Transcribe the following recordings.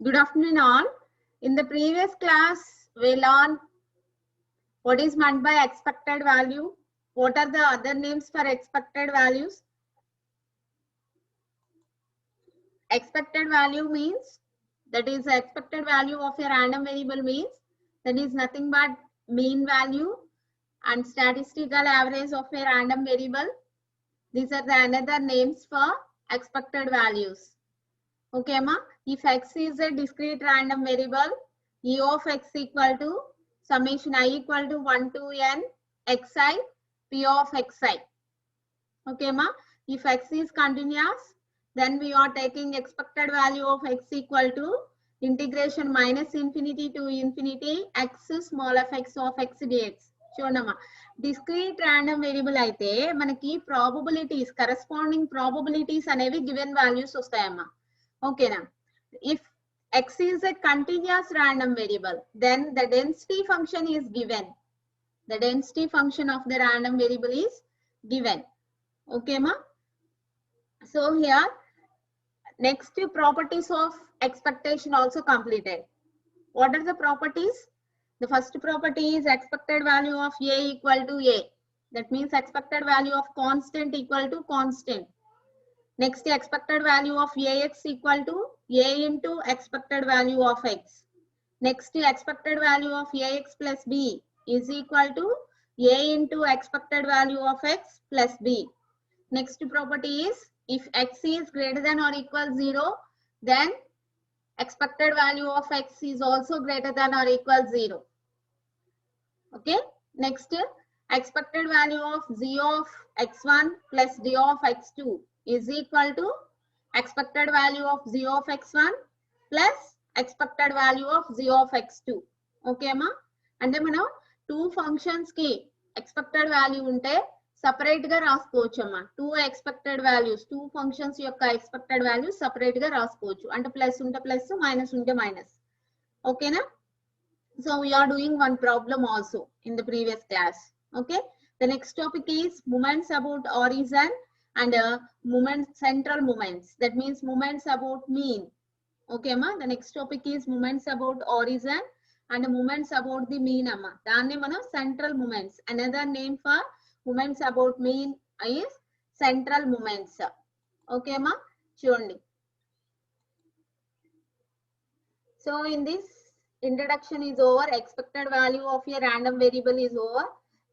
Good afternoon all. In the previous class, we learned what is meant by expected value. What are the other names for expected values? Expected value means, that is the expected value of a random variable means that is nothing but mean value and statistical average of a random variable. These are the another names for expected values. Okay, ma. If x is a discrete random variable, e of x equal to summation I equal to 1 to n xi p of xi. Okay, ma. If x is continuous, then we are taking expected value of x equal to integration minus infinity to infinity x small f x of x dx. చూడమ్మా discrete random variable అయితే మనకి probabilities corresponding probabilities అనేవి given values వస్తాయమ్మా. ఓకేనా? If x is a continuous random variable, then the density function is given. The density function of the random variable is given. Okay, ma? So here, next properties of expectation also completed. What are the properties? The first property is expected value of a equal to a. That means expected value of constant equal to constant. Next, expected value of ax equal to a into expected value of x. Next, expected value of ax plus b is equal to a into expected value of x plus b. Next property is, if x is greater than or equal 0, then expected value of x is also greater than or equal 0. Okay. Next, expected value of z of x1 plus d of x2 is equal to expected value of z of x1 plus expected value of z of x2. Okay, ma? అంటే మనం two functions కి expected value ఉంటే separate గా రాసుకోవచ్చు అమ్మా. Two expected values, two functions యొక్క expected values separate గా రాసుకోవచ్చు. అంటే ప్లస్ ఉంటే ప్లస్, మైనస్ ఉంటే మైనస్. ఓకేనా? So we are doing one problem also in the previous class. Okay. The next topic is moments about origin and moments, central moments. That means moments about mean. Okay, ma. The next topic is moments about origin and moments about the mean, amma. Danne mana central moments. Another name for moments about mean is central moments. Okay, ma. Chudandi. So in this introduction is over, expected value of a random variable is over,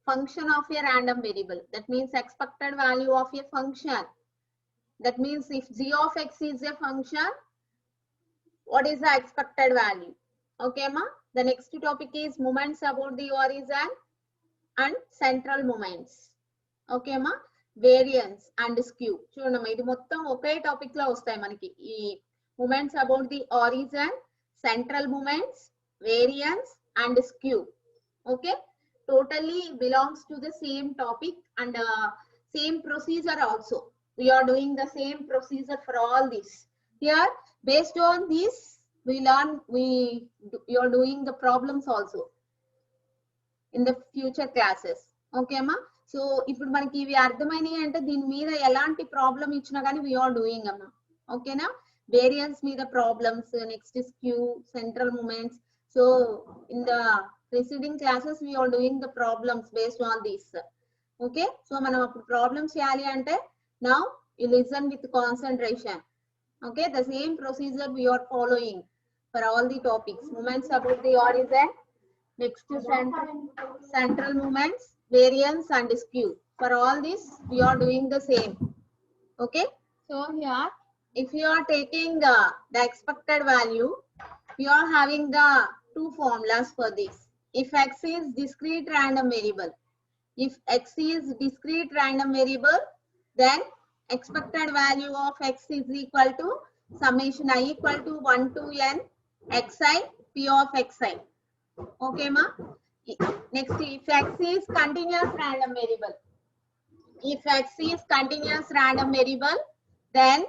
function of a random variable, that means expected value of a function. That means if g of x is a function, what is the expected value? Okay, ma. The next topic is moments about the origin and central moments. Okay, ma. Variance and skew. చూడమ్మా ఇది మొత్తం ఒకే topic లో వస్తాయి మనకి. ఈ moments about the origin, central moments, variance and skew. Okay, totally belongs to the same topic and same procedure also. We are doing the same procedure for all this. Here, based on this, we are doing the problems also in the future classes. Okay, ma? So ఇప్పుడు మనకి ఇవి అర్థమైనాయి అంటే దీని మీద ఎలాంటి problem ఇచ్చినా కానీ we are doing అమ్మా. ఓకేనా? వేరియన్స్ మీద problems, next skew, central moments. So in the preceding classes we are doing the problems based on this. Okay, so మనం అప్పుడు ప్రాబ్లమ్స్ చేయాలి అంటే now you listen with concentration. Okay, the same procedure we are following for all the topics. Moments about the origin, next central moments, variance and skew. For all this we are doing the same. Okay, so here if you are taking the expected value, we are having the two formulas for this. If x is discrete random variable, if x is discrete random variable, then expected value of x is equal to summation I equal to 1 to n xi p of xi. Okay, ma. Next, if x is continuous random variable, if x is continuous random variable, then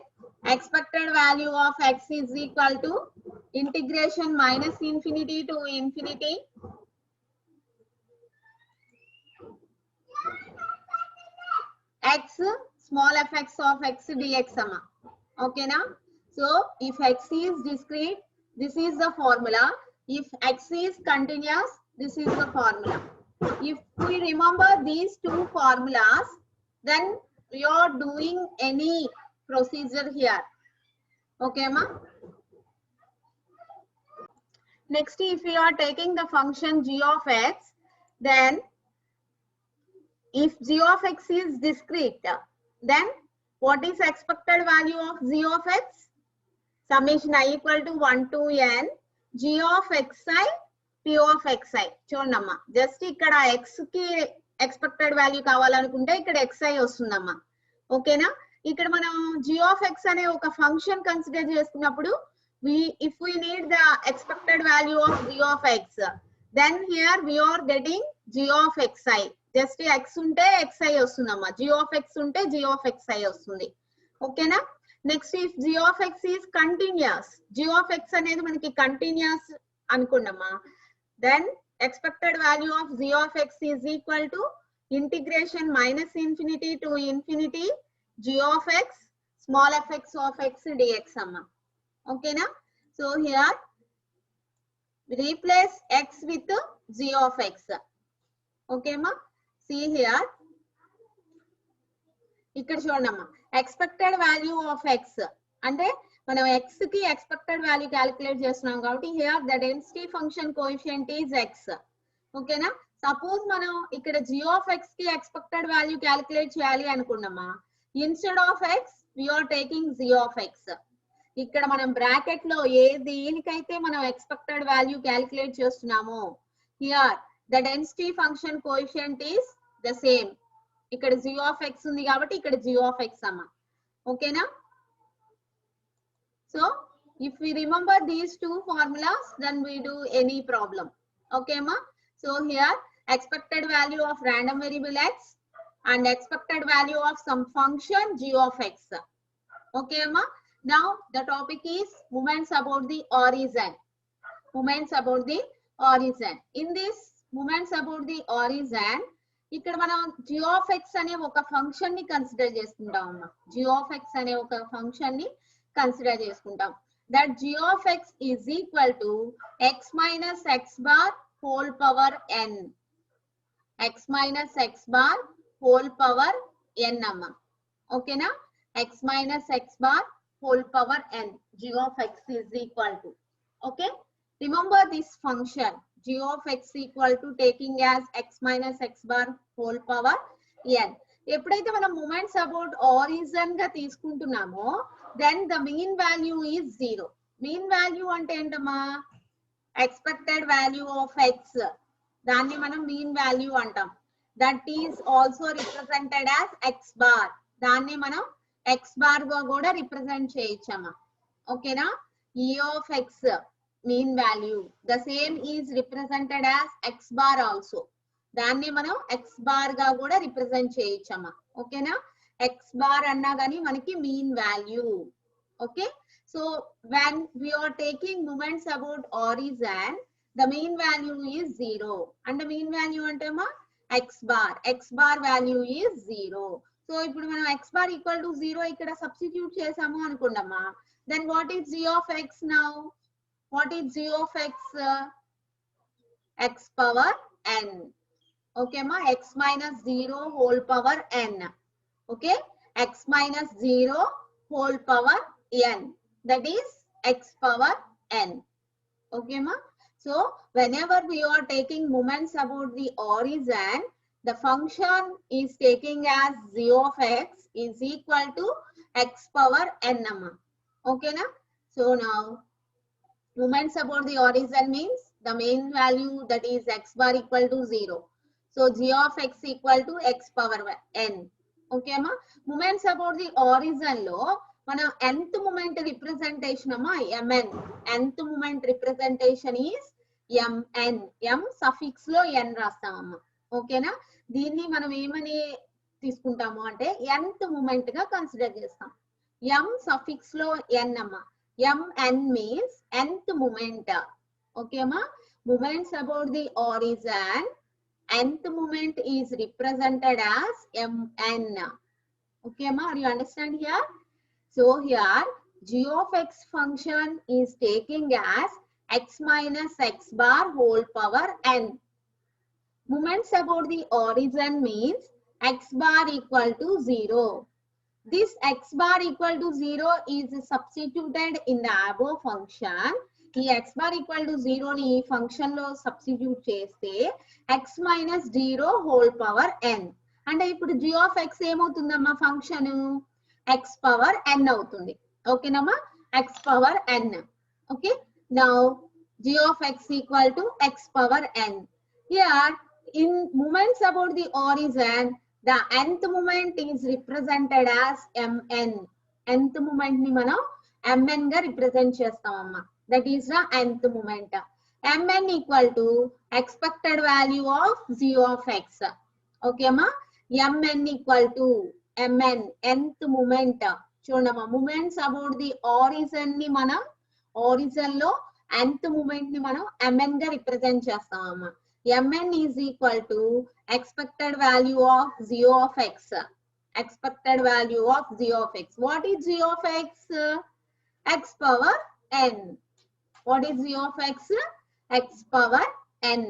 expected value of x is equal to integration minus infinity to infinity x small fx of x dx. Okay, now so if x is discrete, This is the formula. If x is continuous, this is the formula. If we remember these two formulas, then we are doing any procedure here. Okay, ma? Next, if we are taking the function g of x, then if g of x is discrete, then what is expected value of g of x? Summation I equal to 1 to n g of xi p of xi. చూడమ్మా just ఇక్కడ x కి expected value కావాలనుకుంటే ఇక్కడ xi వస్తుందమ్మా. ఓకేనా? ఇక్కడ మనం g of x అనే ఒక ఫంక్షన్ కన్సిడర్ చేసుకున్నప్పుడు if we need the expected value of g of x, then here we are getting g of xi. Just x ఉంటే xi వస్తుందమ్మా, g of x ఉంటే g of xi వస్తుంది. ఓకేనా? Next if g of x is continuous, g of x అనేది మనకి continuous అనుకున్నామా, then expected value of g of x is equal to integration minus infinity to infinity g of x small fx of x dx అమ్మా. ఓకేనా? So here replace x with g of x. Okay అమ్మా? see here, ఇక్కడ చూడమ్మా expected value of x అంటే మనం X కి expected value calculate చేస్తున్నాం కాబట్టి here the density function coefficient is x. ఓకేనా? సపోజ్ మనం ఇక్కడ g of x కి ఎక్స్పెక్టెడ్ వాల్యూ క్యాలిక్యులేట్ చేయాలి అనుకున్నామా, instead of x we are taking g of x. ఇక్కడ మనం బ్రాకెట్ లో ఏ దేనికైతే మనం ఎక్స్పెక్టెడ్ వాల్యూ క్యాలిక్యులేట్ చేస్తున్నామో here the density function coefficient is the same. ఇక్కడ g of x ఉంది కాబట్టి ఇక్కడ g of x అమ్మా. ఓకేనా? So if we remember these two formulas, then we do any problem. Okay ma? So here expected value of random variable x and expected value of some function g of x. Okay ma? Now the topic is moments about the origin. Moments about the origin. In this moments about the origin, ఇక్కడ మనం g of x అనే ఒక function ని consider చేసుకుంటాం అమ్మా. g of x అనే ఒక function ని కన్సిడర్ చేసుకుంటాం. that g of x is equal to x minus x bar whole power n. x minus x bar whole power n అమ్మా. ఓకేనా? x minus x bar whole power n. g of x is equal to. Okay? Remember this function g of x equal to taking as x minus x bar whole power n. ఎప్పుడైతే మనం moments about origin గా తీసుకుంటున్నామో then the mean value is 0. mean value అంటే ఏంటమ్మా? expected value of x, దాన్ని మనం mean value అంటాం. that is also represented as x bar, దాన్ని మనం x bar గా కూడా రిప్రజెంట్ చేయొచ్చమ్మా. ఓకేనా? e of x mean value the same is represented as x bar also, దాన్ని మనం x bar గా కూడా రిప్రజెంట్ చేయొచ్చమ్మా. ఓకేనా? x bar అన్నా గానీ మనకి mean value. Okay? So when we are taking moments about origin, the mean value is 0 and the mean value అంటే మా x bar. x bar value is 0. So ఇప్పుడు మనం x bar equal to 0 ఇక్కడ substitute చేసాము అనుకోండమ్మా, then what is g of x now? What is g of x? x power n. Okay ma? x minus 0 whole power n. Okay? x minus 0 whole power n, that is x power n. Okay ma? So whenever we are taking moments about the origin, the function is taking as g of x is equal to x power n amma. Okay na? So now moments about the origin means the main value, that is x bar equal to 0. So g of x equal to x power n. Okay ma? Moments about the origin lo మనం nth moment representation అమ్మా mn. nth moment representation is mn. m suffix లో n రాస్తామమ్మా. ఓకేనా? దీన్ని మనం ఏమని తీసుకుంటాము అంటే nth moment గా కన్సిడర్ చేస్తాం. m సఫిక్స్ లో n అమ్మా. mn means nth moment. Okay అమ్మా? moments about the origin, nth moment is represented as mn. Okay ma? Are you understand here? So here g of x function is taking as x minus x bar whole power n. Moments about the origin means x bar equal to 0. This x bar equal to 0 is substituted in the above function. ఈ x bar equal to 0 ని ఈ function లో substitute చేస్తే x minus 0 whole power n. అంటే ఇప్పుడు g of x ఏమవుతుందమ్మా function x power n అవుతుంది. ఓకేనమ్మా x power n. Okay now g of x equal to x power n. Here in moments about the origin, the nth moment is represented as mn. Nth moment ni manam mn ga represent chestamamma. That is the nth moment. Mn equal to expected value of g of x. Okay ma? Mn equal to mn nth moment. Chudamma moments about the origin ni manam origin lo nth moment ni manam mn ga represent chestamamma. Mn is equal to expected value of g of x. Expected value of g of x. What is g of x? X power n. What is g of x? X power n.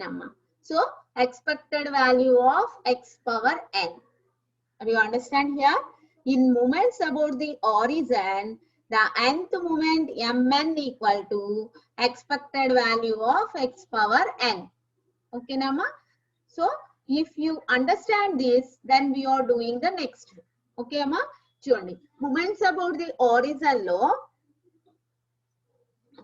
So expected value of x power n. Do you understand here? In moments about the origin, the nth moment mn equal to expected value of x power n. Okay, Nama? So, if you understand this, then we are doing the next. Okay, Amma? Chudandi. Moments about the origin lo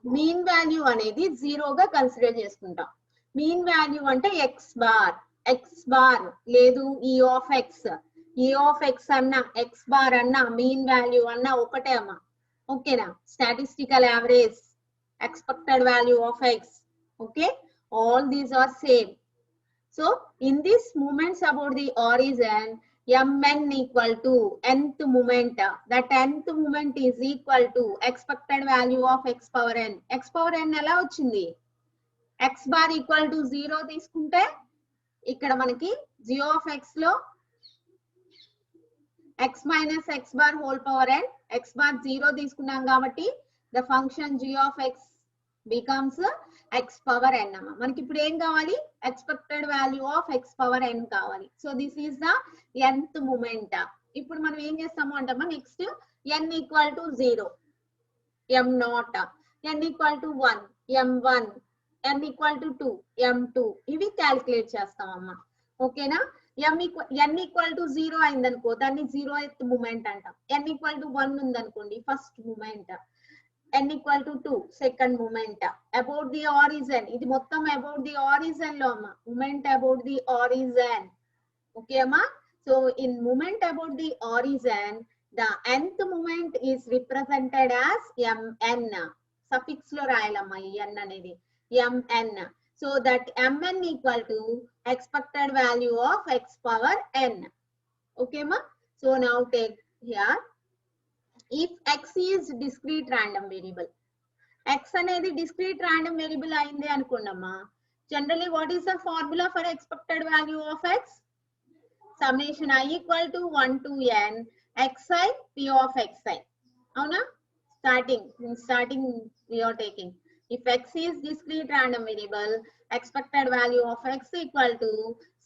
mean value anedi 0 ga consider chestuntam. Mean value ante x bar ledu e of x. E of x anna x bar anna mean value anna okate amma. Okay na? Statistical average, expected value of x. Okay? All these are same. So, in this moments about the origin, mn equal to nth moment. That nth moment is equal to expected value of x power n. X power n ఎలా వచ్చింది? X bar equal to 0 తీసుకుంటే ఇక్కడ మనకి g of x లో x minus x bar whole power n. X bar 0 తీసుకున్నాం కాబట్టి the function g of x becomes x power n. మనకి ఇప్పుడు ఏం కావాలి? Expected value of x power n కావాలి. So this is the nth moment. ఇప్పుడు మనం ఏం చేస్తాము అంటమ్మా next n equal to 0, m naught, n equal to 1, m1, n equal to 2, m2 ఇవి క్యాలిక్యులేట్ చేస్తామమ్మా. ఓకేనా? n equal to 0 అయిందనుకో దాన్ని 0th moment అంటాం. n equal to 1 ఉందనుకోండి first moment. n equal to 2 second moment. About the origin, ఇది మొత్తం about the origin లో అమ్మా. Moment about the origin. Okay అమ్మా? So in moment about the origin, the nth moment is represented as mn. Suffix లో రాయాలమ్మా ఈ n అనేది mn. So that mn equal to expected value of x power n. Okay అమ్మా? So now take here. If x is discrete random variable, x అనేది discrete random variable అయింది అనుకోండమ్మా. Generally, what is the formula for expected value of x? Summation I equal to 1 to n xi p of xi. అవునా? Starting we are taking. If x is discrete random variable, expected value of x equal to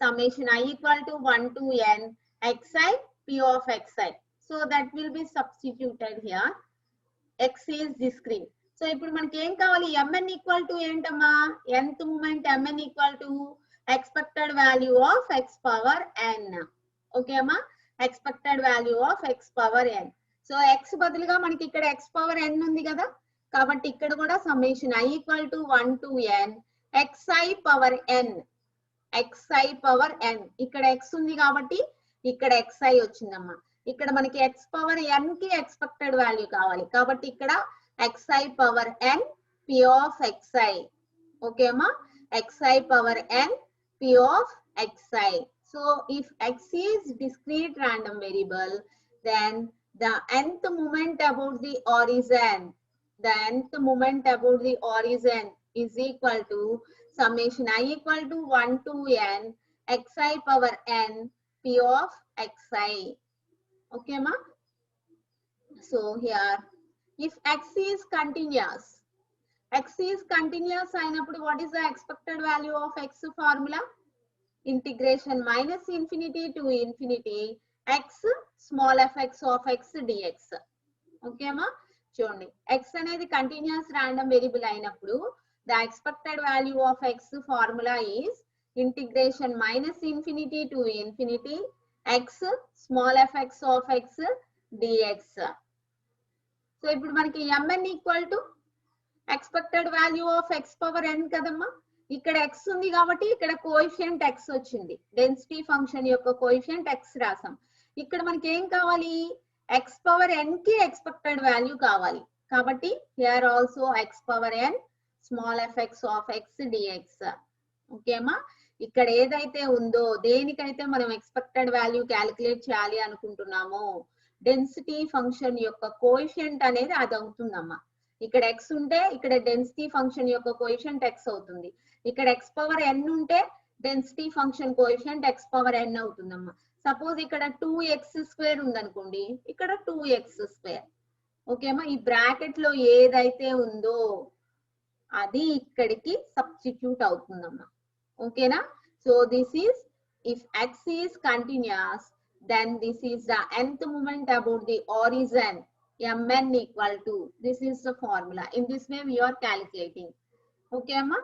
summation I equal to 1 to n xi p of xi. So that will be substituted here. X is discrete. So ఇప్పుడు మనకి ఏం కావాలి? mn equal to ఏంటమ్మా? nth moment mn equal to expected value of x power n. Okay అమ్మా? Expected value of x power n. So x బదులుగా మనకి ఇక్కడ x power n ఉంది కదా, కాబట్టి ఇక్కడ కూడా summation I equal to 1 to n xi power n. xi power n. ఇక్కడ x ఉంది కాబట్టి ఇక్కడ xi వచ్చిందమ్మా. ఇక్కడ మనకి x పవర్ n కి ఎక్స్పెక్టెడ్ వాల్యూ కావాలి కాబట్టి ఇక్కడ xi power n p of xi. Okay అమ్మా? xi power n p of xi. So if x is discrete random variable, then the nth moment about the origin, is equal to summation I equal to 1 to n xi power n p of xi. Okay ma? So here If x is continuous, x is continuous అయినప్పుడు what is the expected value of x formula? Integration minus infinity to infinity x small fx of x dx. Okay అమ్మా, చూడండి x అనేది continuous random variable అయినప్పుడు the expected value of x formula is integration minus infinity to infinity x small fx of x dx. So ఇప్పుడు మనకి mn equal to expected value of x power n కదమ్మా. ఇక్కడ x ఉంది కాబట్టి ఇక్కడ coefficient x వచ్చింది, density function యొక్క coefficient x రాసాం. ఇక్కడ మనకి ఏం కావాలి, ఎక్స్ పవర్ ఎన్ కి ఎక్స్పెక్టెడ్ వాల్యూ కావాలి. కాబట్టి here also x power n small f x of X d x. ఓకేమా, ఇక్కడ ఏదైతే ఉందో దేనికైతే మనం ఎక్స్పెక్టెడ్ వాల్యూ క్యాలిక్యులేట్ చేయాలి అనుకుంటున్నామో డెన్సిటీ ఫంక్షన్ యొక్క కోఎఫిషియంట్ అనేది అది అవుతుందమ్మా. ఇక్కడ ఎక్స్ ఉంటే ఇక్కడ డెన్సిటీ ఫంక్షన్ యొక్క కోఎఫిషియంట్ ఎక్స్ అవుతుంది. ఇక్కడ ఎక్స్ పవర్ ఎన్ ఉంటే density function coefficient x power n అవుతుందమ్మా. సపోజ్ ఇక్కడ 2x² ఉందనుకోండి, ఇక్కడ 2x². ఓకేమా, ఈ బ్రాకెట్ లో ఏదైతే ఉందో అది ఇక్కడికి సబ్స్టిట్యూట్ అవుతుందమ్మా. ఓకేనా, so this is if X is continuous then this is the nth moment about the origin mn equal to, this is the formula. In this way we are calculating. Okay amma,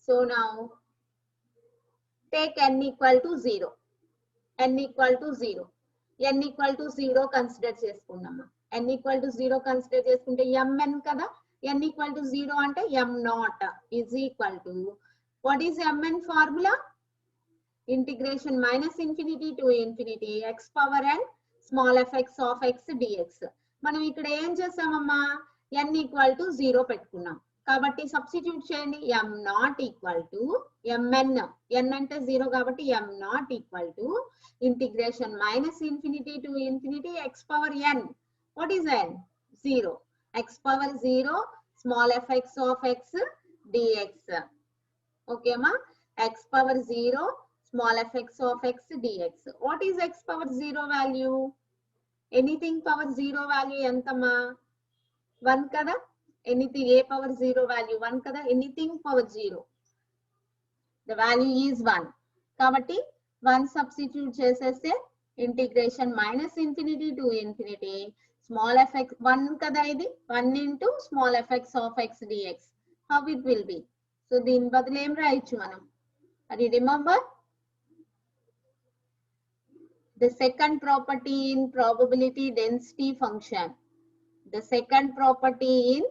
so now take n equal to 0, n equal to 0, n equal to 0 consider cheskundamma. n equal to 0 consider cheskunte mn kada, n equal to 0 ante m naught is equal to, what is mn formula? Integration minus infinity to infinity x power n small fx of x dx. మనం ఇక్కడ ఏం చేసామమ్మా, n equal to 0 పెట్టుకున్నాం కాబట్టి substitute చేయండి. m not equal to mn, n అంటే 0 కాబట్టి m not equal to integration minus infinity to infinity x power n. What is n? 0. x power 0 small fx of x dx. ఓకేమా, x power 0 small fx of x dx. What is x power 0 value? Anything power 0 value entama? 1 kada. Anything a power 0 value 1 kada. Anything power 0, the value is 1. Kabatti 1 substitute cheseste integration minus infinity to infinity small fx 1 kada, idi 1 into small fx of x dx. How it will be? So din badale em rayichu manam. Adi remember the second property in probability density function. The second property in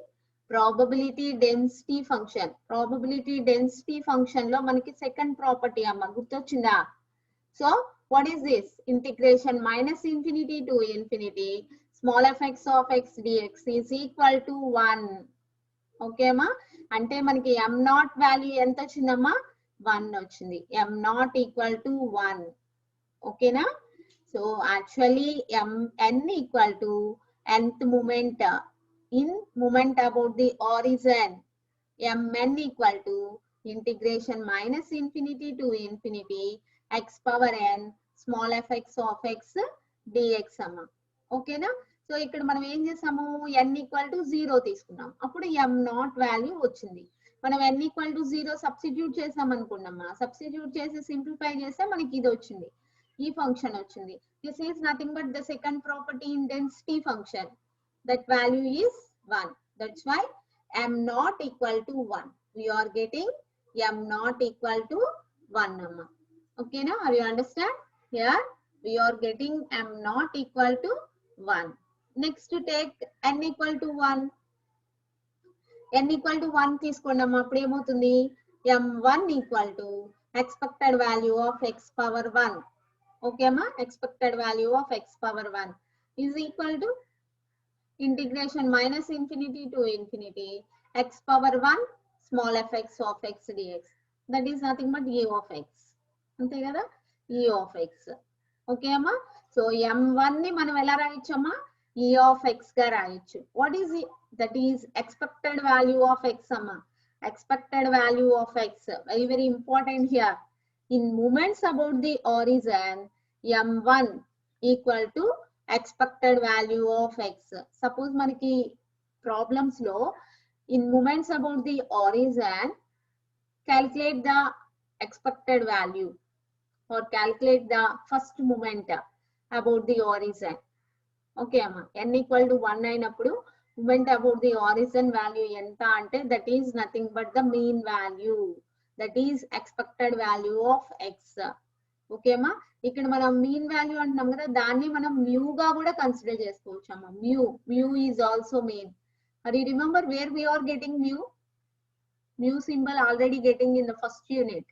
probability density function. Probability density function lo manaki second property amma gurtochinda. So what is this? Integration minus infinity to infinity small fx of x dx is equal to 1. Okay ma, ante manaki m naught value enta ochindamma, 1 ochindi. m naught equal to 1. Okay na. So actually n equal to nth moment in moment about the origin, mn equal to integration minus infinity to infinity x power n small fx of x dx amma. Okay na. So ఇక్కడ మనం ఏం చేసాము, n equal to 0 తీసుకున్నాం, అప్పుడు m not value వచ్చింది. మనం n equal to 0 substitute చేసాం అనుకున్నామా, substitute చేసి సింప్లిఫై చేస్తే మనకి ఇది వచ్చింది, ఈ ఫంక్షన్ వచ్చింది. This is nothing but the second property in density function. That value is 1. That's why m not equal to 1. We are getting m not equal to 1 amma. Okay now, are you understand? Here we are getting m not equal to 1. Next to take n equal to 1. n equal to 1 తీసుకున్నాము, అప్పుడు ఏమవుతుంది, m1 equal to expected value of x power 1. Okay ma, expected value of x power 1 is equal to integration minus infinity to infinity x power 1 small fx of x dx. That is nothing but e of x. ante kada, e of x. Okay amma, so m1 ni manam ela rayichama, e of x ga rayichu. What is it? That is expected value of x amma. Expected value of x, very very important here. In moments about the origin, m1 equal to expected value of x. Suppose మనకి problems లో in moments about the origin, calculate the expected value or calculate the first moment about the origin. Okay amma, n equal to 1 అయినప్పుడు moment about the origin value ఎంత అంటే that is nothing but the mean value, that is expected value of x. Okay అమ్మా, ఇక్కడ మనం mean value అంటున్నాం కదా, దాన్ని మనం మ్యూ గా కూడా కన్సిడర్ చేసుకోవచ్చు అమ్మా. Mu is also mean. మరి remember where we are getting mu symbol already getting in the first unit.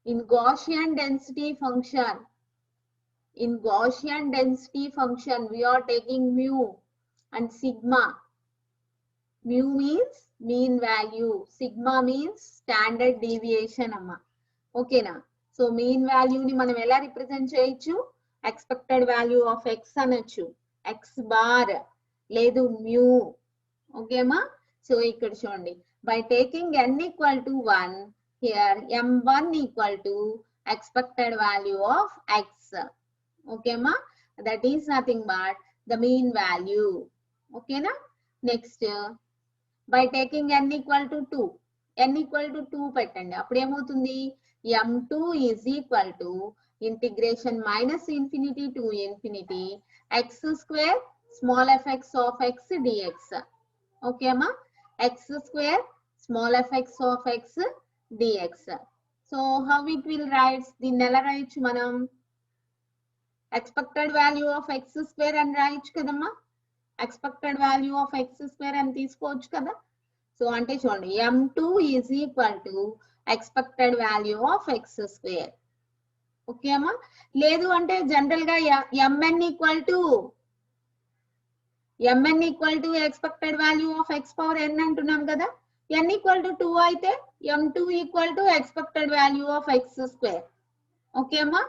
In Gaussian density function, we are taking mu and sigma. Mu means mean value, sigma means standard deviation amma. Okay na? So mean value ni మనం ఎలా represent చేయొచ్చు, expected value of x అనొచ్చు, x bar లేదు mu. Okay అమ్మా, so ఇక్కడ చూడండి, by taking n equal to 1, here m1 equal to expected value of x. Okay ma, that is nothing but the mean value. Okay na? Next, by taking n equal to 2 పెట్టండి, అప్పుడు ఏమవుతుంది, m2 is equal to integration minus infinity to infinity x square small fx of x dx. Okay ma, x square small fx of x dx. So how it will write, దీన్ని ఎలా రాయొచ్చు మనం, expected value of x square అని రాయొచ్చు కదమ్మా, expected value of x square అని తీసుకోవచ్చు కదా. సో అంటే చూడండి, m2 is equal to expected value of x square. Okay అమ్మా, లేదు అంటే జనరల్ గా mn equal to expected value of x power n అంటున్నాం కదా. n equal to 2 అయితే m2 equal to expected value of x square. Okay amma,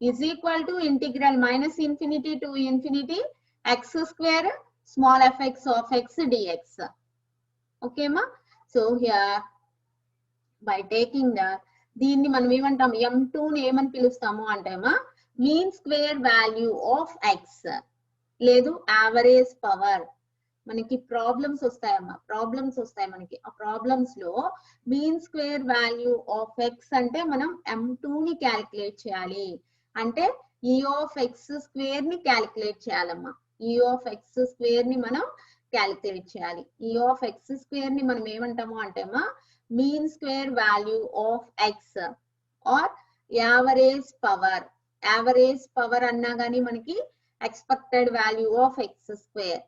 is equal to integral minus infinity to infinity x square small fx of x dx. Okay amma, so here by taking the దీన్ని మనం ఏమంటాం, m2 ని ఏమని పిలుస్తాము అంటే అమ్మా, mean square value of x లేదు average power. మనకి ప్రాబ్లమ్స్ వస్తాయమ్మా, ప్రాబ్లమ్స్ వస్తాయి మనకి. ఆ ప్రాబ్లమ్స్ లో mean square value of x అంటే మనం m2 ని క్యాలిక్యులేట్ చేయాలి. అంటే e ఆఫ్ ఎక్స్ స్క్వేర్ ని క్యాలిక్యులేట్ చేయాలమ్మా. e ఆఫ్ ఎక్స్ స్క్వేర్ ని మనం క్యాలిక్యులేట్ చేయాలి. e ఆఫ్ ఎక్స్ స్క్వేర్ ని మనం ఏమంటాము అంటే అమ్మా, mean square value of X or average power. Average power అన్నా కానీ మనకి expected value of X square.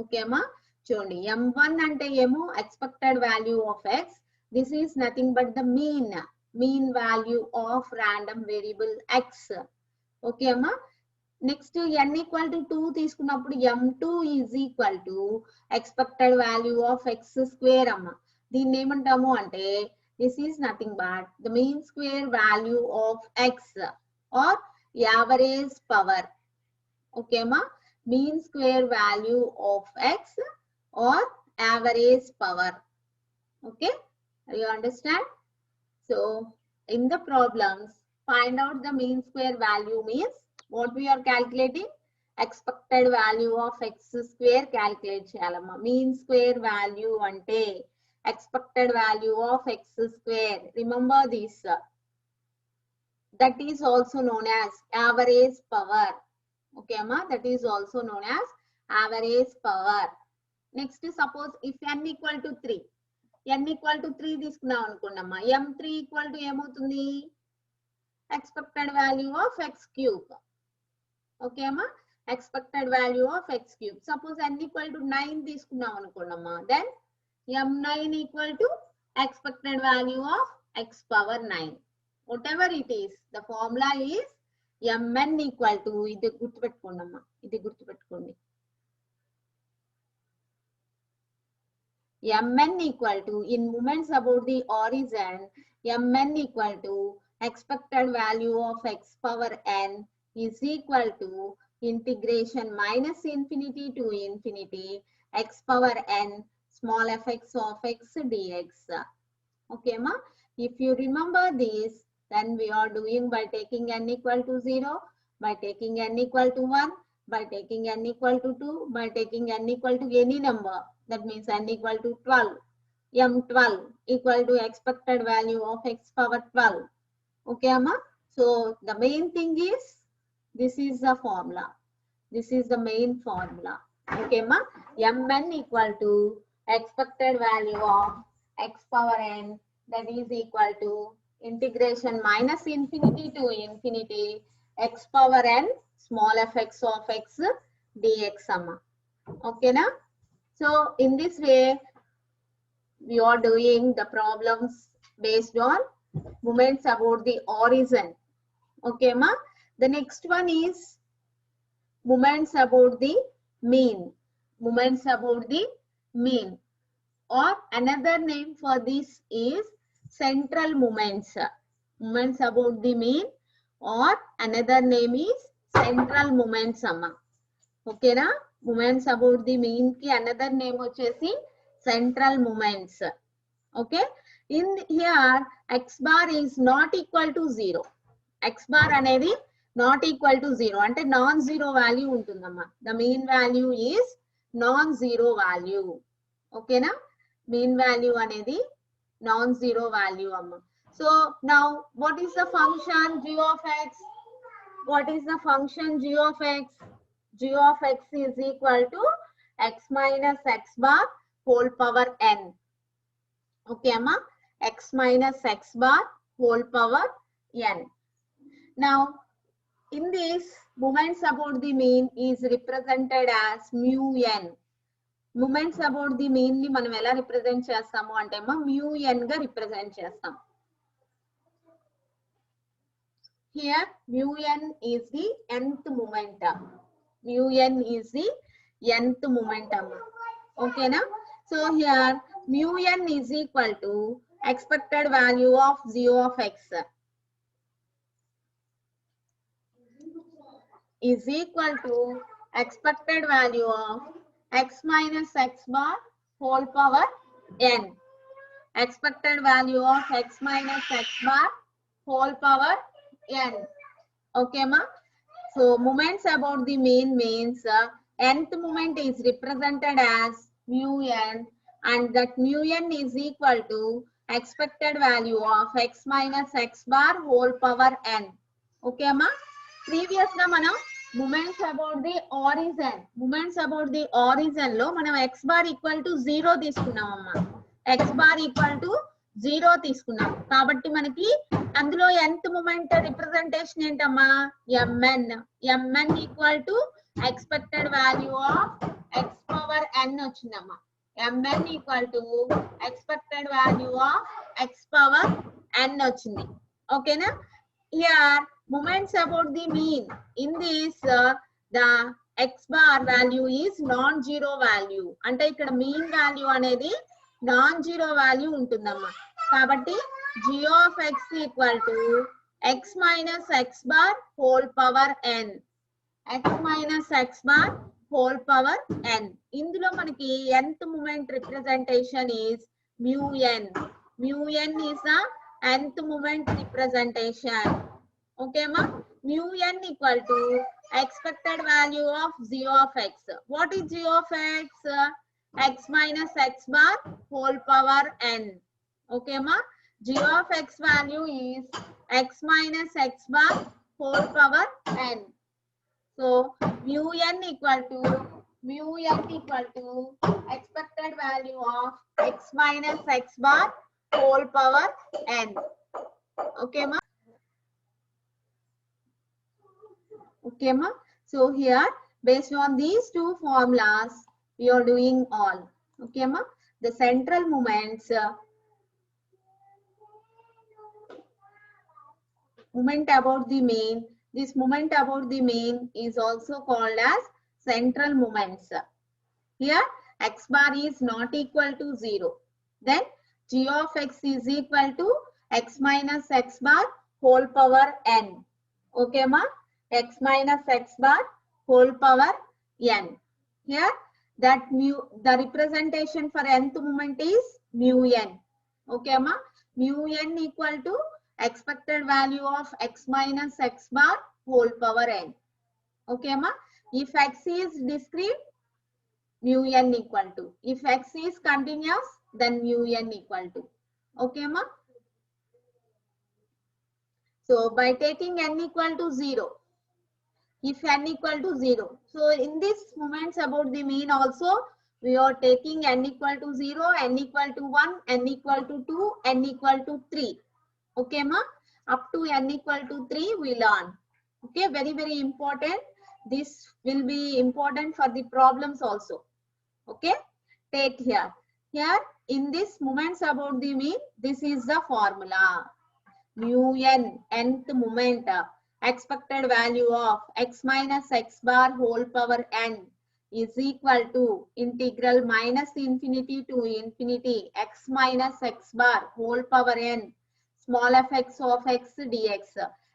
Okay అమ్మా, చూడండి m1 అంటే ఏమో expected value of X, this is nothing but the mean value of random variable X. Okay అమ్మా, next n equal to 2 తీసుకున్నప్పుడు m2 is equal to expected value of X square అమ్మా. దీన్ని ఏమంటాము అంటే this is nothing but the mean square value of X or average power. Okay అమ్మా, mean square value of x or average power. Okay, you understand? So in the problems, find out the mean square value means what we are calculating, expected value of x square calculate cheyalama. Mean square value ante expected value of x square, remember this, that is also known as average power. Okay amma, that is also known as average power. Next, suppose if n equal to 3 తీసుకున్నాం అనుకోండమ్మా, m3 equal to ఏమవుతుంది, expected value of x cube. Okay అమ్మా, expected value of x cube. Suppose n equal to 9 తీసుకున్నాం అనుకోండమ్మా, then m9 equal to expected value of x power 9. Whatever it is, the formula is mn equal to, ఇది గుర్తుపెట్టుకోండి అమ్మా, ఇది గుర్తుపెట్టుకోండి, mn equal to in moments about the origin, mn equal to expected value of x power n is equal to integration minus infinity to infinity x power n small fx of x dx. Okay ma, if you remember this, then we are doing by taking n equal to 0 by taking n equal to 1, by taking n equal to 2, by taking n equal to any number. That means n equal to 12. M12 equal to expected value of x power 12. Okay, Amma? So the main thing is, this is the formula. This is the main formula. Okay, ma? Mn equal to expected value of x power n, that is equal to integration minus infinity to infinity x power n small fx of x dx, amma. Okay, na? So in this way, we are doing the problems based on moments about the origin. Okay, ma? The next one is moments about the mean. Moments about the mean, or another name for this is central moments. Moments about the mean, or another name is central moments, amma. Okay na? Moments about the mean ki another name vachesi central moments. Okay, in here x bar is not equal to 0. X bar anedi not equal to 0 ante non-zero value untundamma. The mean value is non-zero value. Okay na? Mean value anedi non-zero value, amma. So now what is the function g of x? What is the function g of x? G of x is equal to x minus x bar whole power n. Okay, amma? X minus x bar whole power n. Now, in this, moments about the mean is represented as mu n. Moments about the mean ni మనం ఎలా represent చేస్తాము అంటే mu n గా represent చేస్తాం. Here mu n is the nth momentum. Mu n is the nth momentum. Okay na? So here mu n is equal to expected value of g of x is equal to expected value of x minus x bar whole power n. Expected value of x minus x bar whole power n. Okay, ma? So moments about the mean means nth moment is represented as mu n, and that mu n is equal to expected value of x minus x bar whole power n. Okay, ma? Previous na manam moments about the origin. Moments about the origin lo manam x bar equal to 0 తీసుకున్నాం అమ్మా. x bar equal to 0 తీసుకున్నాం. కాబట్టి మనకి అందులో nth moment representation ఏంటమ్మా? mn. mn equal to expected value of x power n వచ్చిందమ్మా. mn equal to expected value of x power n వచ్చింది. ఓకేనా? Here moments about the mean. In this the x bar value is non-zero value. అంటే ఇక్కడ mean value అనేది non-zero value ఉంటుందమ్మా. కాబట్టి g of x equal to x minus x bar whole power n. x minus x bar whole power n. ఇందులో మనకి nth moment representation is mu n. Mu n is the nth moment representation. Okay, ma? Mu n equal to expected value of g of x. What is g of x? X minus x bar whole power n. Okay, ma? G of x value is x minus x bar whole power n. So mu n equal to expected value of x minus x bar whole power n. Okay, ma? Okay, ma? So here, based on these two formulas, we are doing all. Okay, ma? The central moments, moment about the mean. This moment about the mean is also called as central moments. Here, x bar is not equal to 0. Then, g of x is equal to x minus x bar whole power n. Okay, ma? X minus x bar whole power n. Here, that the representation for nth moment is mu n. Okay, ma? Mu n equal to expected value of x minus x bar whole power n. Okay, ma? If x is discrete, mu n equal to. If x is continuous, then mu n equal to. Okay, ma? So by taking n equal to 0, if n equal to 0. So in this moments about the mean also, we are taking n equal to 0, n equal to 1, n equal to 2, n equal to 3. Okay, ma? Up to n equal to 3 we learn. Okay, very, very important. This will be important for the problems also. Okay, take here. Here in this moments about the mean, this is the formula. Mu n, nth moment, expected value of x minus x bar whole power n is equal to integral minus infinity to infinity x minus x bar whole power n small fx of x dx.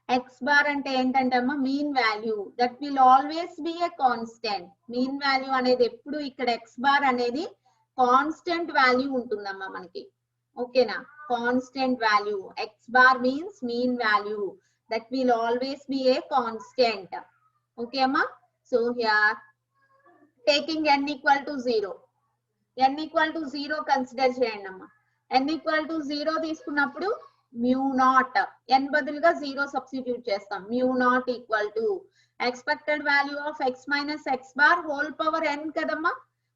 X bar ante ఏంటంటమ్మా mean value that will always be a constant. Mean value అనేది ఎప్పుడు ఇక్కడ x bar అనేది constant value ఉంటుందమ్మా మనకి. ఓకేనా, constant value. X bar means mean value that will always be a constant. Okay, amma? So here taking n equal to 0. n equal to 0 consider చేయండి అమ్మా. n equal to 0 తీసుకున్నప్పుడు mu naught n బదులుగా 0 substitute చేస్తాం. mu naught equal to expected value of x minus x bar whole power n కదమ్మా.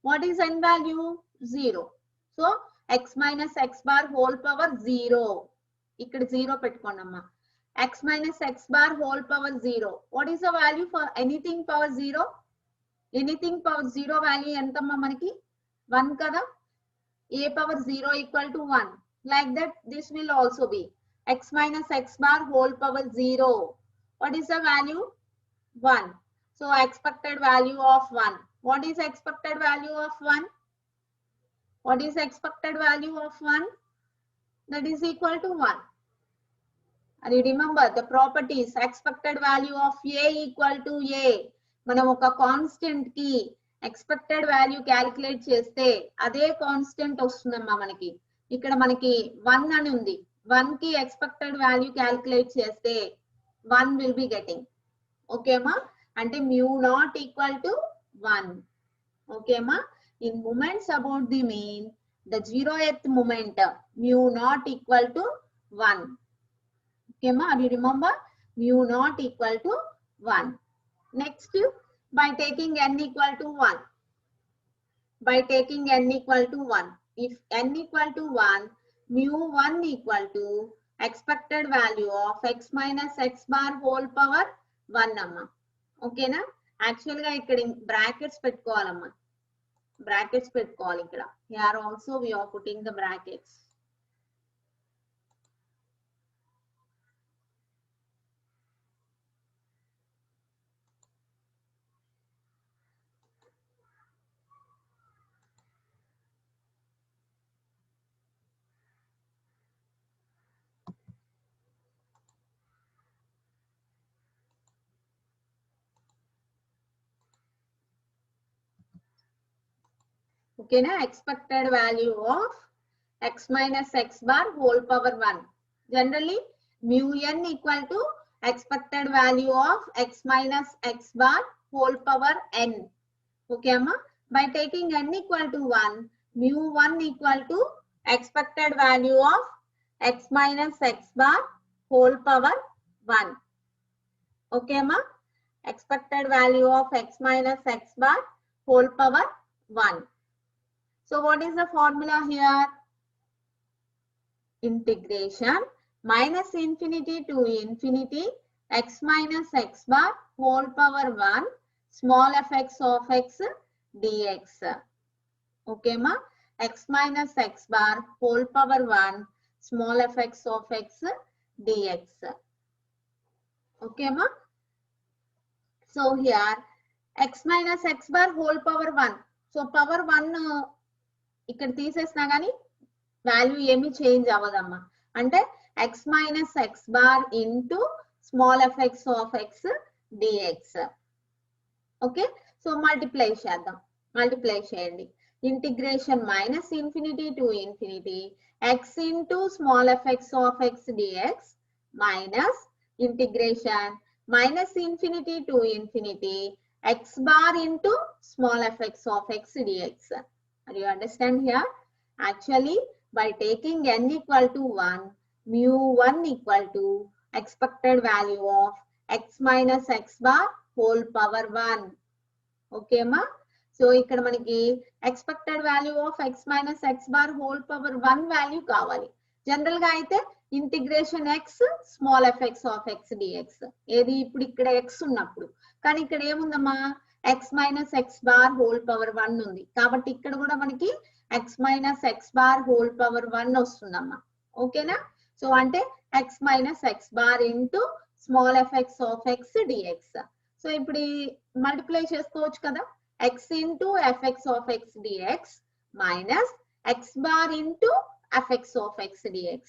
What is n value? 0. So x minus x bar whole power 0. ఇక్కడ 0 పెట్టుకోండమ్మా. x minus x bar whole power 0. What is the value for anything power 0? Anything power 0 value ఎంతమ్మా మనకి? 1 kada. A power 0 equal to 1. Like that this will also be x minus x bar whole power 0. What is the value? 1. So expected value of 1. What is expected value of 1? What is expected value of 1? That is equal to 1. And you remember the properties, expected value of A equal to A. మనం ఒక constant కి expected value calculate చేస్తే అదే constant వస్తుందమ్మా మనకి. ఇక్కడ మనకి 1 అని ఉంది. 1 కి ఎక్స్పెక్టెడ్ వాల్యూ క్యాలిక్యులేట్ చేస్తే 1 విల్ బి గెటింగ్. ఓకేమా, అంటే mu naught equal to 1. ఓకేమా, in moments about the mean, the 0th moment mu naught equal to 1. Okay, ma, do you remember? Mu naught equal to 1. Next, by taking n equal to 1. By taking n equal to 1. If n equal to 1, mu 1 equal to expected value of x minus x bar whole power 1 amma. Okay na? Actually ga ikkada brackets pettukovalama. Brackets pettukovali ikkada. Here also we are putting the brackets. Okay na, expected value of x minus x bar whole power 1. Generally mu n equal to expected value of x minus x bar whole power n. Okay amma, by taking n equal to 1, mu 1 equal to expected value of x minus x bar whole power 1. Okay amma, expected value of x minus x bar whole power 1. So what is the formula here? Integration minus infinity to infinity x minus x bar whole power 1 small fx of x dx. Okay ma, x minus x bar whole power 1 small fx of x dx. Okay ma. So here x minus x bar whole power 1. So power 1 ఇక్కడ తీసేసినా కానీ value ఏమి change అవ్వదమ్మా. అంటే x minus X bar into small effects of X dx. Okay, so multiply చేద్దాం. Multiply చేయండి. Integration minus infinity to infinity X into small effects of X dx minus integration minus infinity to infinity x bar into small fx of x dx. Are you understand here? Actually, by taking n equal to 1, mu 1 equal to expected value of x minus x bar whole power 1. Okay ma? So ఇక్కడ మనకి expected value of x minus x bar whole power 1 value కావాలి. General గా అయితే integration x small f x of x dx ఏది ఇప్పుడు ఇక్కడ x ఉన్నప్పుడు, కానీ ఇక్కడ ఏముందమ్మా x minus x bar whole power 1 ఉంది కాబట్టి ఇక్కడ కూడా మనకి x minus x bar whole power 1 వస్తుందమ్మా. ఓకేనా? సో అంటే x minus x bar into small f x of x dx. So ఇప్పుడు మల్టిప్లై చేసుకోవచ్చు కదా, x into f x of x dx minus x bar into fx of x dx.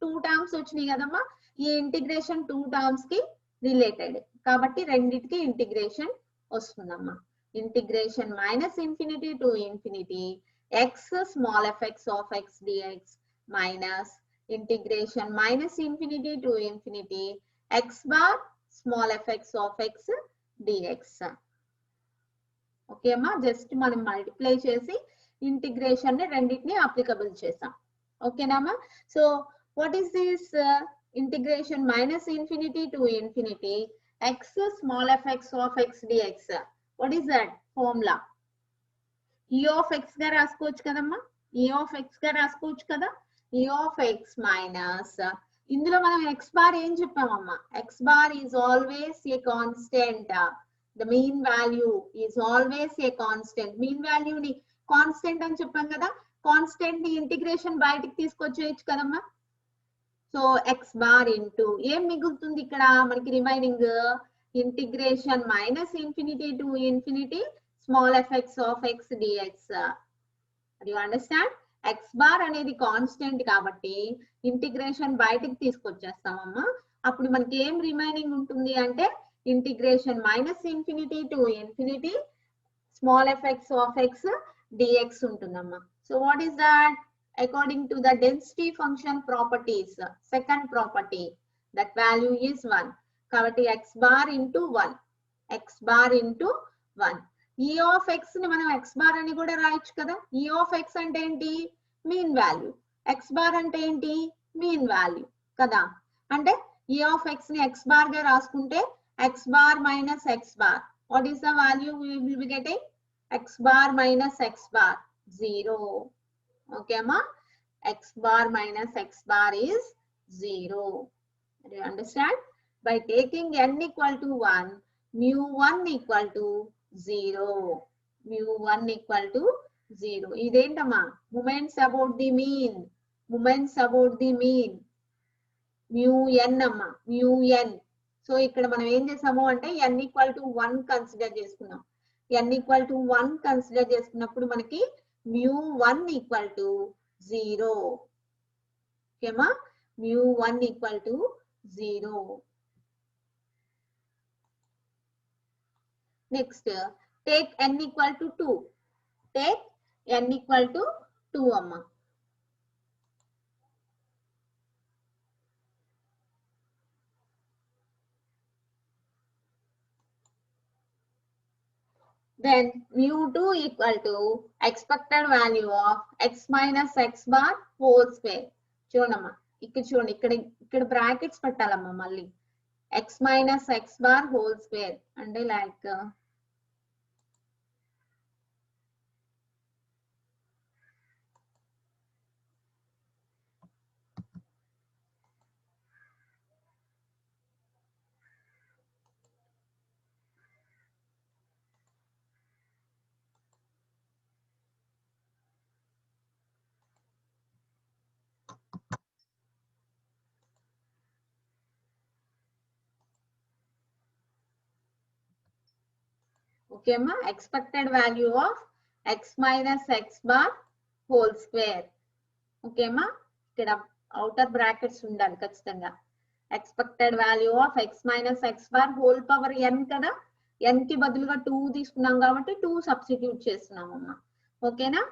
2 terms వచ్చినాయి కదమ్మా, ఈ integration 2 terms కి రిలేటెడ్ కాబట్టి రెండిటికి ఇంటిగ్రేషన్ వస్తుందమ్మా. Integration minus infinity to infinity x small fx of x dx minus integration minus infinity to infinity x bar small fx of x dx. Okay అమ్మా, just మనం multiply చేసి integration ని రెండింటిని applicable చేసాం. Okay nama, so what is this integration minus infinity to infinity x small fx of x dx? What is that formula? E of x ga raskochu kadamma, E of x ga raskochu kada, E of x minus indulo manam x bar em cheppamamma, x bar is always a constant. The mean value is always a constant. Mean value ni constant అని చెప్పాం కదా, constant ని integration బయటికి తీసుకొచ్చేయచ్చు కదమ్మా. So x bar into ఏం మిగులుతుంది ఇక్కడ మనకి remaining integration minus infinity to infinity small f x of X dx. You understand? X bar అనేది కాన్స్టెంట్ కాబట్టి ఇంటిగ్రేషన్ బయటికి తీసుకొచ్చేస్తామమ్మా. అప్పుడు మనకి ఏం రిమైనింగ్ ఉంటుంది అంటే integration minus infinity to infinity small f x of X dx ఉంటుందమ్మా. So what is that? According to the density function properties, second property, that value is 1. కాబట్టి x bar into 1, x bar into 1. E of x ని మనం x bar అని కూడా రాయొచ్చు కదా. E of x అంటే ఏంటి? Mean value. x bar అంటే ఏంటి? మీన్ వాల్యూ కదా. అంటే E of x ని x bar గా రాసుకుంటే x bar minus x bar. What is the value we will be getting? X bar minus x bar 0. Okay ma, x bar minus x bar is 0. Do you understand? By taking n equal to 1, mu 1 equal to 0, mu 1 equal to 0. Identama moments about the mean, moments about the mean, mu n amma, mu n. So ఇక్కడ మనం ఏం చేసాము అంటే n equal to 1 consider చేసుకున్నాం. n equal to 1 consider చేసుకున్నప్పుడు మనకి mu 1 equal to 0. Okay ma, mu 1 equal to 0. Next, take n equal to 2. Take n equal to 2 amma. Then mu 2 equal to expected value of x minus x bar whole square. చూడమ్మా ఇక్కడ చూడండి, ఇక్కడ brackets పెట్టాలమ్మా మళ్ళీ. x minus x bar whole square అంటే like okay ma, expected value of x minus x bar whole square. Okay ma, ఇక్కడ outer brackets ఉండాలి ఖచ్చితంగా. expected value of x minus x bar whole power n కదా, n కి బదులుగా 2 తీసుకున్నాం కాబట్టి 2 substitute చేస్తున్నాం అమ్మా. ఓకేనా?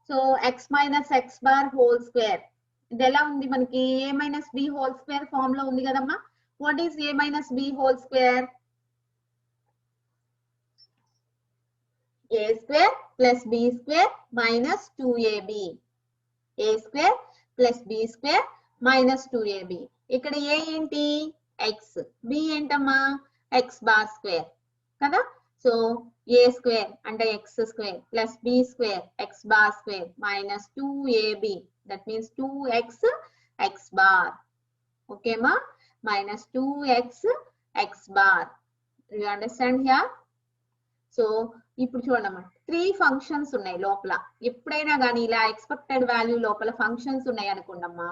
So x minus x bar whole square ఇది ఎలా ఉంది మనకి? a minus b whole square form లో ఉంది కదమ్మా. What is a minus b whole square? A square plus b square minus 2ab. A square plus b square minus 2ab. ఇక్కడ a ఏంటి x, b ఏంటమ్మా x bar square కదా. So a square అంటే x square plus b square x bar square minus 2ab. That means 2x x bar. Okay ma, minus 2x x bar. You understand here? So ఇప్పుడు చూడమ్మా 3 functions ఉన్నాయి లోపల. ఎప్పుడైనా కానీ ఇలా expected value లోపల functions ఉన్నాయి అనుకోండమ్మా,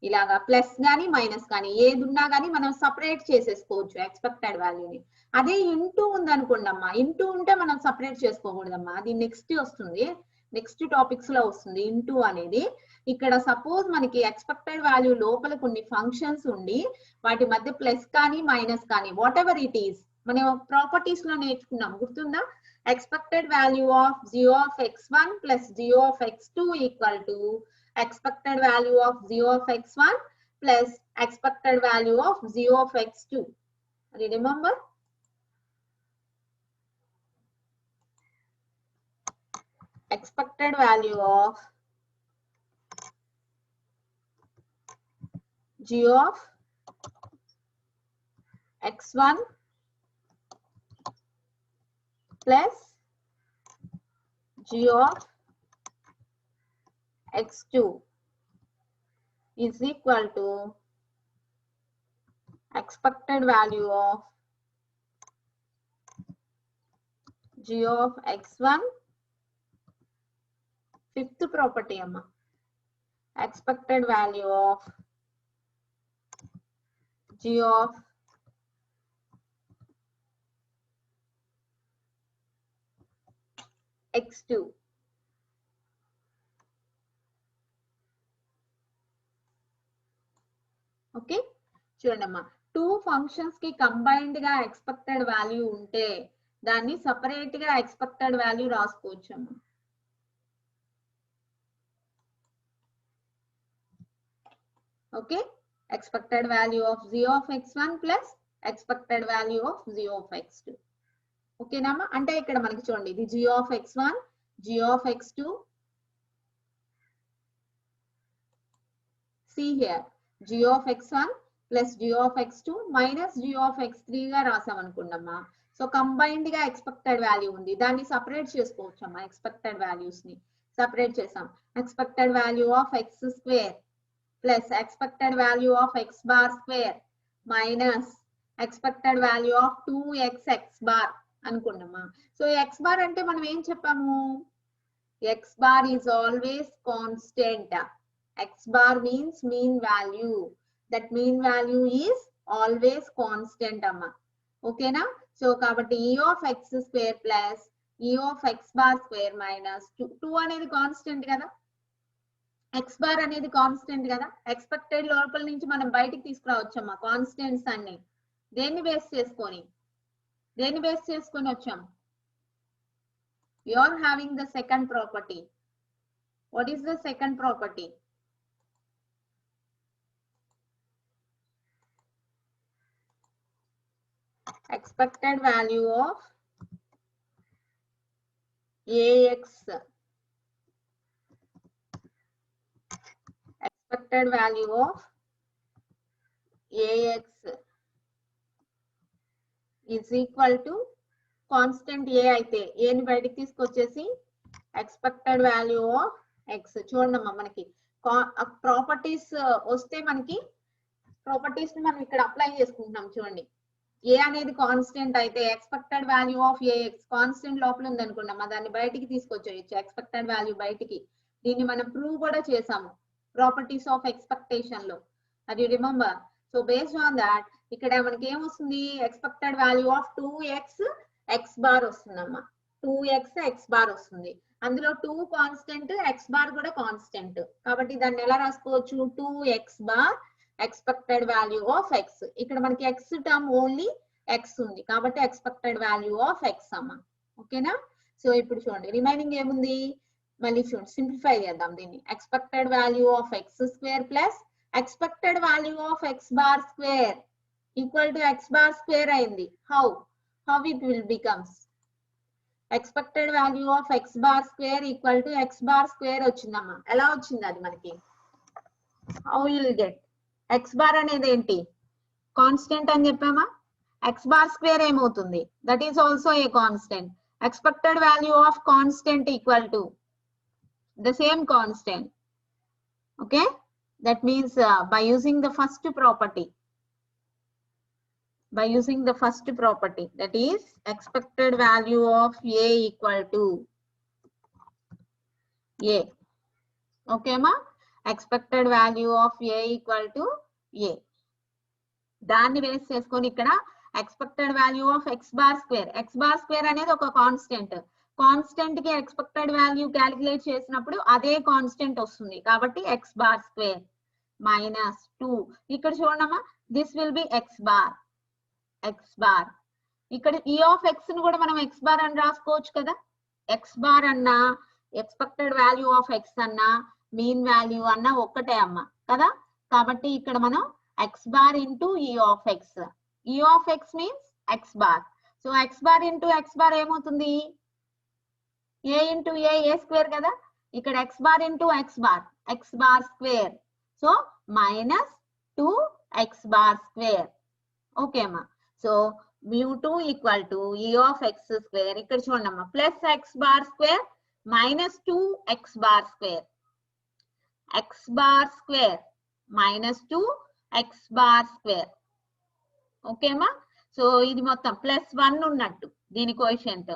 ఇలాగా ప్లస్ కానీ మైనస్ కానీ ఏది ఉన్నా కానీ మనం సపరేట్ చేసేసుకోవచ్చు ఎక్స్పెక్టెడ్ వాల్యూని. అదే ఇంటూ ఉంది అనుకోండమ్మా, ఇంటూ ఉంటే మనం సపరేట్ చేసుకోకూడదమ్మా, అది నెక్స్ట్ వస్తుంది, నెక్స్ట్ టాపిక్స్ లో వస్తుంది ఇంటూ అనేది. ఇక్కడ సపోజ్ మనకి ఎక్స్పెక్టెడ్ వాల్యూ లోపల కొన్ని ఫంక్షన్స్ ఉండి వాటి మధ్య ప్లస్ కానీ మైనస్ కానీ వాట్ ఎవర్ ఇట్ ఈస్ మనం ప్రాపర్టీస్ లో నేర్చుకున్నాం, గుర్తుందా? Expected value of g of x1 plus g of x2 equal to expected value of g of x1 plus expected value of g of x2. Remember? Expected value of g of x1 plus g of x2 is equal to expected value of g of x1, fifth property amma, expected value of g of x2. Okay చూడమ్మా, 2 functions కి combined గా expected value ఉంటే దాన్ని separate గా expected value రాసుకోవచ్చు అమ్మా. Okay, expected value of g of x1 plus expected value of g of x2. ఓకేనామా, అంటే ఇక్కడ మనకి చూడండి ఇది g of x1, g of x2. See here, g of x1 plus g of x2 minus g of x3 గా రాసాం అనుకోండమ్మా. So combined గా expected value ఉంది, దాన్ని సపరేట్ చేసుకోవచ్చు అమ్మా. ఎక్స్పెక్టెడ్ వాల్యూస్ ని సపరేట్ చేసాం. Expected value of X square plus expected value of x bar square minus expected value of 2x x bar అనుకున్నామా. సో ఎక్స్ బార్ అంటే మనం ఏం చెప్పాము, x bar is always constant. X bar means mean value, that mean value is always constant అమ్మా. ఓకేనా. So కాబట్టి E of X square plus ఈ of x bar square minus 2 అనేది కాన్స్టెంట్ కదా, ఎక్స్ బార్ అనేది కాన్స్టెంట్ కదా. Expected లోపల నుంచి మనం బయటికి తీసుకురావచ్చమ్మా కాన్స్టెంట్స్ అన్ని. దేన్ని బేస్ చేసుకొని వచ్చాం? You are having the second property. What is the second property? Expected value of AX. Expected value of AX is equal to constant A అయితే ఏని బయటికి తీసుకొచ్చేసి ఎక్స్పెక్టెడ్ వాల్యూ ఆఫ్ ఎక్స్. చూడమ్మా మనకి ప్రాపర్టీస్ వస్తే మనకి ప్రాపర్టీస్ ని మనం ఇక్కడ అప్లై చేసుకుంటున్నాం. చూడండి, ఏ అనేది కాన్స్టెంట్ అయితే expected value of a x constant లోపల ఉంది అనుకున్నామా, దాన్ని బయటికి తీసుకొచ్చేయచ్చు ఎక్స్పెక్టెడ్ వాల్యూ బయటికి. దీన్ని మనం ప్రూవ్ కూడా చేసాము ప్రాపర్టీస్ ఆఫ్ ఎక్స్పెక్టేషన్ లో, అది remember. So based on that ఇక్కడ మనకి ఏమొస్తుంది, expected value of 2x x bar వస్తుందమ్మా. 2x x బార్ వస్తుంది. అందులో 2 కాన్స్టెంట్, x బార్ కూడా కాన్స్టెంట్. కాబట్టి దాన్ని ఎలా రాసుకోవచ్చు, 2x bar expected value of x. ఇక్కడ మనకి x టర్మ్ ఓన్లీ x ఉంది కాబట్టి ఎక్స్పెక్టెడ్ వాల్యూ ఆఫ్ x అమ్మా. ఓకేనా. సో ఇప్పుడు చూడండి రిమైనింగ్ ఏముంది, మళ్ళీ చూడండి సింప్లిఫై చేద్దాం దీన్ని. Expected value of x square plus expected value of x bar square equal to x bar square అయింది. How it will becomes expected value of x bar square equal to x bar square వచ్చిందమ్మా. ఎలా వచ్చింది అది మనకి? How will get x bar అనేది ఏంటి? Constant అని చెప్పామా. ఎక్స్ బార్ స్క్వేర్ ఏమవుతుంది? That is also a constant. Expected value of constant equal to the same constant. Okay, that means by using the first property, that is expected value of a equal to a. Okay ma, expected value of a equal to a. దాన్ని base చేసుకొని ఇక్కడ expected value of x bar square అనేది ఒక constant. Constant కి expected value calculate చేసినప్పుడు అదే constant వస్తుంది. కాబట్టి ఎక్స్ బార్ స్క్వేర్ మైనస్ 2. ఇక్కడ చూడమ్మా, this will be X bar. ఇక్కడ ఈ ఆఫ్ ఎక్స్ ను కూడా మనం ఎక్స్ బార్ అని రాసుకోవచ్చు కదా. ఎక్స్ బార్ అన్నా ఎక్స్పెక్టెడ్ వాల్యూ ఆఫ్ ఎక్స్ అన్నా మీన్ వాల్యూ అన్నా ఒక్కటే అమ్మా కదా. కాబట్టి ఇక్కడ మనం x bar into e of x. e of x means x bar. So x bar into x bar ఏమవుతుంది? a into a square కదా. ఇక్కడ x bar into x bar square. So minus 2x bar square. Okay ma. So mu2 equal to e of x square. ఇక్కడ చూడమ్మా, plus x bar square minus 2x bar square. x bar square minus 2 x bar square. Okay మా. So ఇది మొత్తం +1 ఉన్నట్టు దీని coefficient.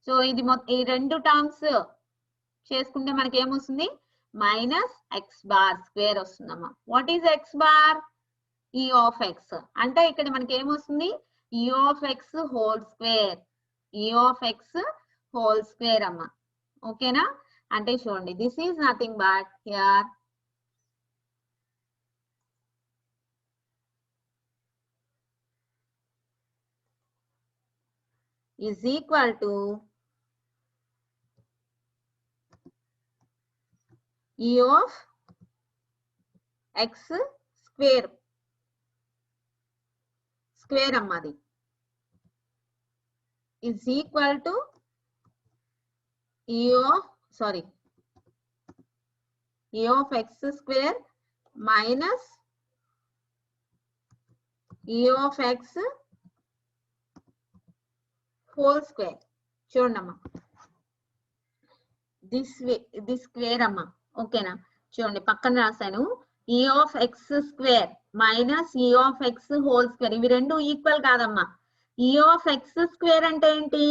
So ఇది ఈ రెండు టర్మ్స్ చేసుకుంటే మనకి ఏమొస్తుంది? మైనస్ ఎక్స్ బార్ స్క్వేర్ వస్తుందమ్మా. What is X bar? ఈ ఆఫ్ ఎక్స్. అంటే ఇక్కడ మనకి ఏమొస్తుంది? ఈ ఆఫ్ ఎక్స్ హోల్ స్క్వేర్. ఈ ఆఫ్ ఎక్స్ హోల్ స్క్వేర్ అమ్మా. ఓకేనా? అంటే చూడండి, this is nothing but here is equal to e of x square అమ్మది is equal to e of x square minus e of x whole square. చూడమ్మా, this square అమ్మా. ఓకేనా? చూడండి పక్కన రాశాను. ఈ ఆఫ్ ఎక్స్ స్క్వేర్ మైనస్ ఈ of X whole square. ఇవి రెండు ఈక్వల్ కాదమ్మా. ఈ ఆఫ్ ఎక్స్ స్క్వేర్ అంటే ఏంటి?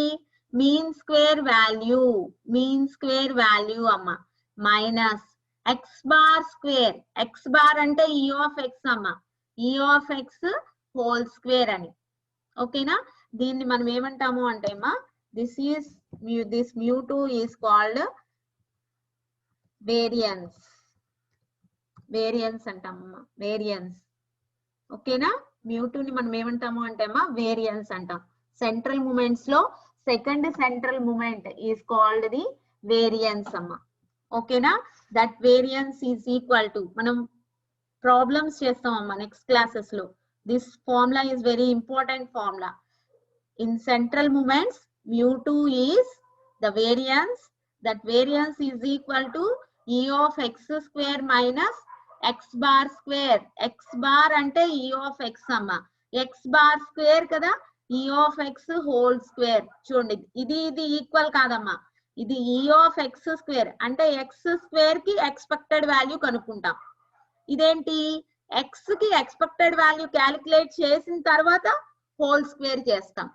మీన్ స్క్వేర్ వాల్యూ అమ్మా. Minus X bar square. X bar అంటే ఈ ఆఫ్ ఎక్స్ అమ్మా. ఈ ఆఫ్ ఎక్స్ హోల్ స్క్వేర్ అని. ఓకేనా? దీన్ని మనం ఏమంటాము అంటే అమ్మా, this mu2 is called variance అంటామమ్మా. వేరియన్స్. ఓకేనా? mu2 ని మనం ఏమంటాము అంటే అమ్మా వేరియన్స్ అంటాం. సెంట్రల్ మూమెంట్స్ లో second central moment is called the variance అమ్మా. ఓకేనా? That variance is equal to, మనం ప్రాబ్లమ్స్ చేస్తాం అమ్మా నెక్స్ట్ క్లాసెస్ లో. This formula is very important formula. In central moments, mu2 is the variance. That variance is equal to e of x square minus x bar square. X bar ante e of x amma. X bar square kada, e of x whole square. చూడండి, ఇది equal కాదమ్మా. ఇది e of x square అంటే x square కి expected value కనుక్కుంటాం. ఇదేంటి? x కి expected value calculate చేసిన తర్వాత హోల్ స్క్వేర్ చేస్తాం.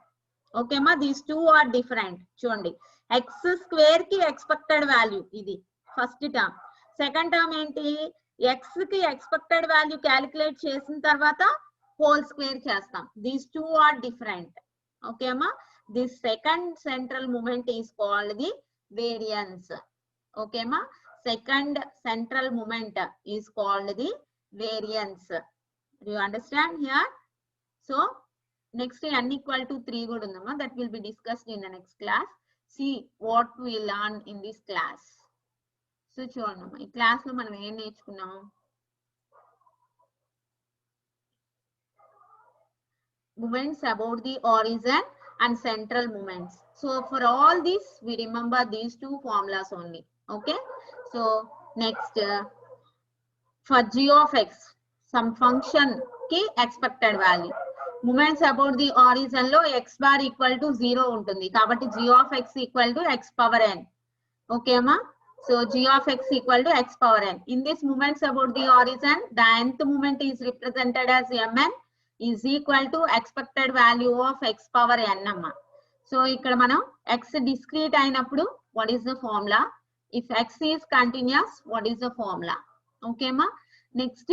ఓకే మా, దీస్ టూ ఆర్ డిఫరెంట్. చూడండి, ఎక్స్ స్క్వేర్ కి ఎక్స్పెక్టెడ్ వాల్యూ ఇది ఫస్ట్ టర్మ్. సెకండ్ టర్మ్ ఏంటి? ఎక్స్ కి ఎక్స్పెక్టెడ్ వాల్యూ క్యాలిక్యులేట్ చేసిన తర్వాత హోల్ స్క్వేర్ చేస్తాం. These two are different. Okay అమ్మా. This second central moment is called the variance. Okay అమ్మా. Second central moment is called the variance. You understand here? So next n equal to 3 కూడా ఉందమ్మా. that will be discussed in the next class. See what we learn in this class. So చూడమ్మా, ఈ class లో మనం ఏం నేర్చుకున్నాం? moments about the origin and central moments. So for all this, we remember these two formulas only. Okay. So next, for g of x, some function ki expected value. Moments about the origin lo x bar equal to 0 ఉంటుంది. కాబట్టి g of x equal to x power n. Okay, ma? So g of x equal to x power n. In this moments about the origin, the nth moment is represented as mn is equal to expected value of x power n amma. So ఇక్కడ మనం x discrete అయినప్పుడు what is the formula? If x is continuous, what is the formula? Okay, ma? Next,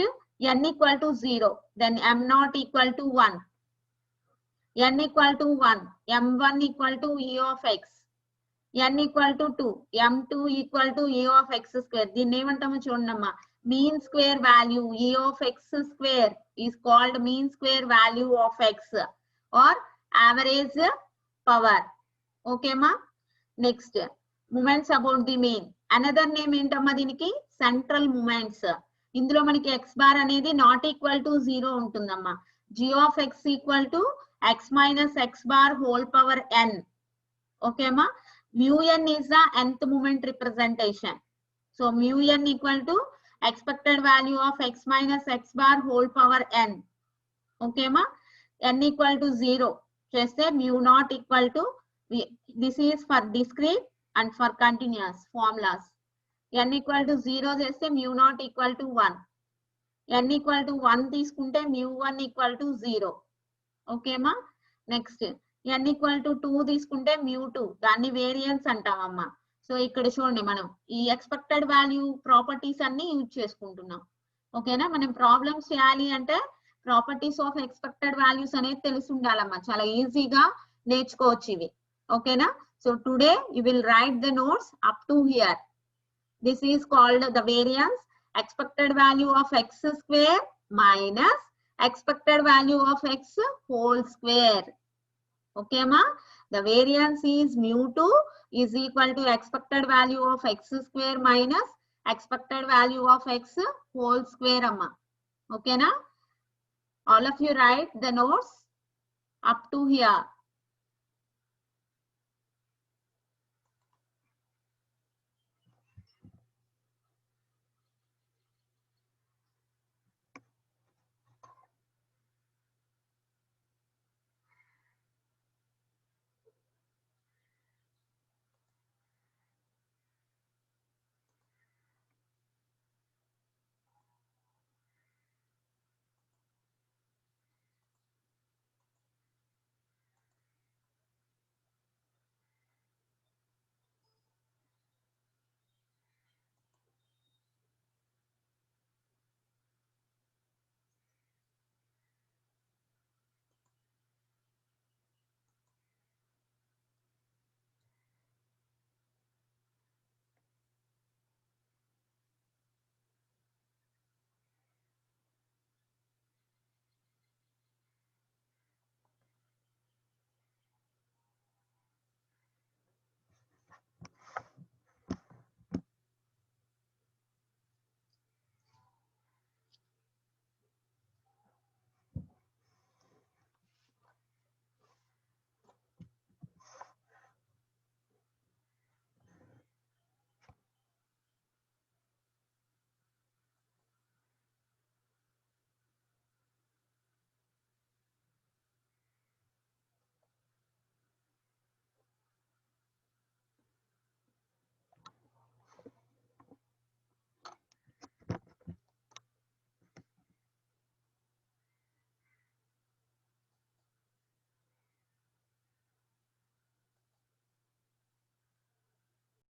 n equal to 0, then m not equal to 1. n equal to 1, m1 equal to e of x. n equal to 2, m2 equal to e of x square. దీన్ని ఏమంటామో చూడమ్మా, mean square value e of x square is called mean square value of x or average power. Okay ma? Next, moments about the mean. Another name ఏంటమ్మా దీనికి, central moments. ఇందులో మనకి x bar అనేది not equal to 0 ఉంటుందమ్మా. g of x equal to x minus x bar whole power n. Okay ma? Mu n is the nth moment representation. So mu n equal to expected value of x minus x bar whole power n. Okay ma? N equal to 0. Just say mu not equal to, this is for discrete and for continuous formulas. N equal to 0 just say mu not equal to 1. N equal to 1 తీసుకుంటే mu 1 equal to 0. Okay ma? Next, n equal to 2 తీసుకుంటే mu2, దాన్ని variance అంటామమ్మా. So ఇక్కడ చూడండి, మనం ఈ expected value properties అన్ని use చేసుకుంటున్నాం. ఓకేనా? మనం ప్రాబ్లమ్స్ చేయాలి అంటే ప్రాపర్టీస్ ఆఫ్ ఎక్స్పెక్టెడ్ వాల్యూస్ అనేది తెలిసి ఉండాలమ్మా. చాలా ఈజీగా నేర్చుకోవచ్చు ఇవి. ఓకేనా? So today you will write the notes up to hear. This is called the variance expected value of x square minus expected value of x whole square. Okay ma? The variance is mu2 is equal to expected value of x square minus expected value of x whole square amma. Okay na? All of you write the notes up to here.